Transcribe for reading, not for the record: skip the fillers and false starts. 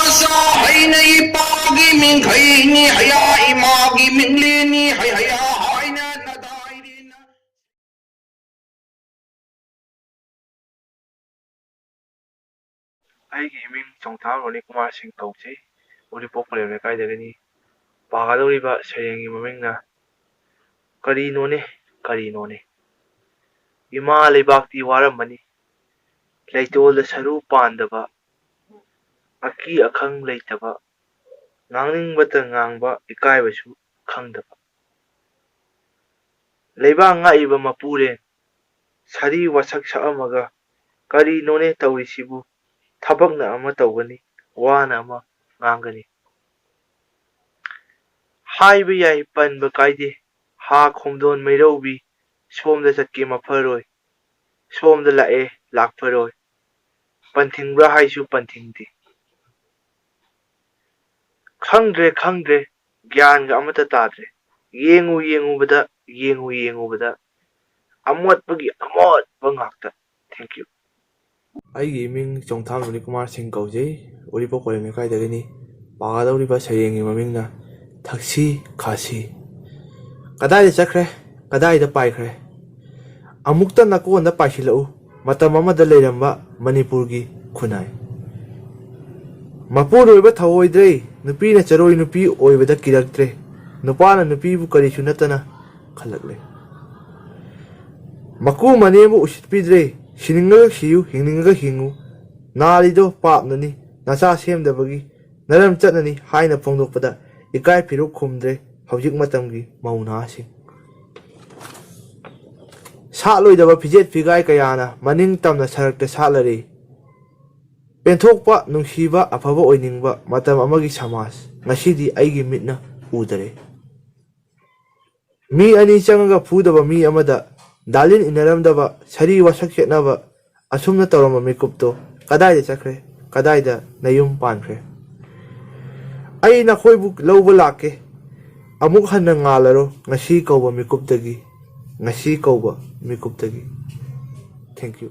sa hay na ipagi ming kay ni haya imagi ming lini hay haya hay na naday rin na. ꯑꯩꯒꯤ ꯏꯃꯤꯡ ꯆꯣꯡꯊꯥꯝ ꯔꯣꯅꯤꯀꯨꯃꯥꯔ ꯁꯤꯡ ꯀꯧꯖꯩ ꯎꯔꯤꯄꯣꯛ ꯄꯂꯦꯝ ꯂꯩꯀꯥꯏꯗꯒꯤꯅꯤ ꯄꯥꯒꯗꯧꯔꯤꯕ ꯁꯩꯔꯦꯡꯒꯤ ꯃꯃꯤꯡꯅ ꯀꯔꯤꯅꯣꯅꯦ ꯀꯔꯤꯅꯣꯅꯦ ꯏꯃꯥ ꯂꯩꯕꯥꯛꯇꯤ ꯋꯥꯔꯝꯃꯅꯤ ꯂꯩꯇꯣꯜꯗ ꯁꯔꯨ ꯄꯥꯟꯗꯕ ꯑꯀꯤ ꯑꯈꯪ ꯂꯩꯇꯕ ꯉꯥꯡꯅꯤꯡꯕꯇ ꯉꯥꯡꯕ ꯏꯀꯥꯏꯕꯁꯨ ꯈꯪꯗꯕ ꯂꯩꯕꯥꯛ ꯉꯥꯛꯏꯕ ꯃꯄꯨꯔꯦꯟ ꯁꯥꯔꯤ ꯋꯥꯁꯛ ꯁꯛꯑꯝꯃꯒ ꯀꯔꯤꯅꯣꯅꯦ ꯇꯧꯔꯤꯁꯤꯕꯨ ꯊꯕꯛꯅ ꯑꯃ ꯇꯧꯒꯅꯤ ꯋꯥꯅ ꯑꯃ ꯉꯥꯡꯒꯅꯤ ꯍꯥꯏꯕ ꯌꯥꯏ ꯄꯟꯕ ꯀꯥꯏꯗꯦ ꯍꯥ ꯈꯣꯝꯗꯣꯟ ꯃꯩꯔꯧꯕꯤ ꯁꯣꯝꯗ ꯆꯠꯀꯦ ꯃꯐꯔꯣꯏ ꯁꯣꯝꯗ ꯂꯥꯛꯑꯦ ꯂꯥꯛꯐꯔꯣꯏ ꯄꯟꯊꯤꯡꯕ꯭ꯔꯥ ꯍꯥꯏꯁꯨ ꯄꯟꯊꯤꯡꯗꯦ ꯈꯪꯗ꯭ꯔꯦ ꯈꯪꯗ꯭ꯔꯦ ꯒ꯭ꯌꯥꯟꯒ ꯑꯃꯠꯇ ꯇꯥꯗ꯭ꯔꯦ ꯌꯦꯡꯉꯨ ꯌꯦꯡꯉꯨꯕꯗ ꯑꯃꯣꯠꯄꯒꯤ ꯑꯃꯣꯠꯄ ꯉꯥꯛꯇ ꯊꯦꯡꯛ ꯌꯨ ꯑꯩꯒꯤ ꯏꯃꯤꯡ ꯆꯣꯡꯊꯥꯝ ꯔꯣꯅꯤꯀꯨꯃꯥꯔ ꯁꯤꯡ ꯀꯧꯖꯩ ꯎꯔꯤꯄꯣꯛ ꯄꯂꯦꯝ ꯂꯩꯀꯥꯏꯗꯒꯤꯅꯤ ꯄꯥꯒꯗꯧꯔꯤꯕ ꯁꯩꯔꯦꯡꯒꯤ ꯃꯃꯤꯡꯅ ꯊꯛꯁꯤ ꯈꯥꯁꯤ ꯀꯗꯥꯏꯗ ꯆꯠꯈ꯭ꯔꯦ ꯀꯗꯥꯏꯗ ꯄꯥꯏꯈ꯭ꯔꯦ ꯑꯃꯨꯛꯇ ꯅꯀꯣꯟꯗ ꯄꯥꯏꯁꯤꯜꯂꯛꯎ ꯃꯇꯝ ꯑꯃꯗ ꯂꯩꯔꯝꯕ ꯃꯅꯤꯄꯨꯔꯒꯤ ꯈꯨꯟꯅꯥꯏ ꯃꯄꯨꯔꯣꯏꯕ ꯊꯧꯑꯣꯏꯗ꯭ꯔꯦ ꯅꯨꯄꯤꯅ ꯆꯔꯣꯏ ꯅꯨꯄꯤ ꯑꯣꯏꯕꯗ ꯀꯤꯔꯛꯇ꯭ꯔꯦ ꯅꯨꯄꯥꯅ ꯅꯨꯄꯤꯕꯨ ꯀꯔꯤꯁꯨ ꯅꯠꯇꯅ ꯈꯜꯂꯛꯂꯦ ꯃꯀꯨ ꯃꯅꯦꯕꯨ ꯎꯁꯤꯠꯄꯤꯗ꯭ꯔꯦ ꯁꯤꯅꯤꯡꯉꯒ ꯁꯤꯌꯨ ꯍꯤꯡꯅꯤꯡꯉꯒ ꯍꯤꯡꯉꯨ ꯅꯥꯔꯤꯗꯣ ꯄꯥꯞꯅꯅꯤ ꯅꯆꯥ ꯁꯦꯝꯗꯕꯒꯤ ꯅꯔꯝ ꯆꯠꯅꯅꯤ ꯍꯥꯏꯅ ꯐꯣꯡꯗꯣꯛꯄꯗ ꯏꯀꯥꯏ ꯐꯤꯔꯨꯛ ꯈꯨꯝꯗ꯭ꯔꯦ ꯍꯧꯖꯤꯛ ꯃꯇꯝꯒꯤ ꯃꯧ ꯅꯍꯥꯁꯤꯡ ꯁꯥꯠꯂꯣꯏꯗꯕ ꯐꯤꯖꯦꯠ ꯐꯤꯒꯥꯏ ꯀꯌꯥꯅ ꯃꯅꯤꯡ ꯇꯝꯅ ꯁꯔꯛꯇ ꯁꯥꯠꯂꯔꯤ ꯄꯦꯟꯊꯣꯛꯄ ꯅꯨꯡꯁꯤꯕ ꯑꯐꯕ ꯑꯣꯏꯅꯤꯡꯕ ꯃꯇꯝ ꯑꯃꯒꯤ ꯁꯃꯥꯖ ꯉꯁꯤꯗꯤ ꯑꯩꯒꯤ ꯃꯤꯠꯅ ꯎꯗꯔꯦ ꯃꯤ ꯑꯅꯤ ꯆꯪꯉꯒ ꯐꯨꯗꯕ ꯃꯤ ꯑꯃꯗ ꯗꯥꯂꯤꯟ ꯏꯟꯅꯔꯝꯗꯕ ꯁꯔꯤ ꯋꯥꯁꯛ ꯁꯦꯠꯅꯕ ꯑꯁꯨꯝꯅ ꯇꯧꯔꯝꯕ ꯃꯤꯀꯨꯞꯇꯣ ꯀꯗꯥꯏꯗ ꯆꯠꯈ꯭ꯔꯦ ꯀꯗꯥꯏꯗ ꯅꯌꯨꯝ ꯄꯥꯟꯈ꯭ꯔꯦ ꯑꯩ ꯅꯈꯣꯏꯕꯨ ꯂꯧꯕ ꯂꯥꯛꯀꯦ ꯑꯃꯨꯛ ꯍꯟꯅ ꯉꯥꯜꯂꯔꯣ ꯉꯁꯤ ꯀꯧꯕ ꯃꯤꯀꯨꯞꯇꯒꯤ ꯊꯦꯡꯛ ꯌꯨ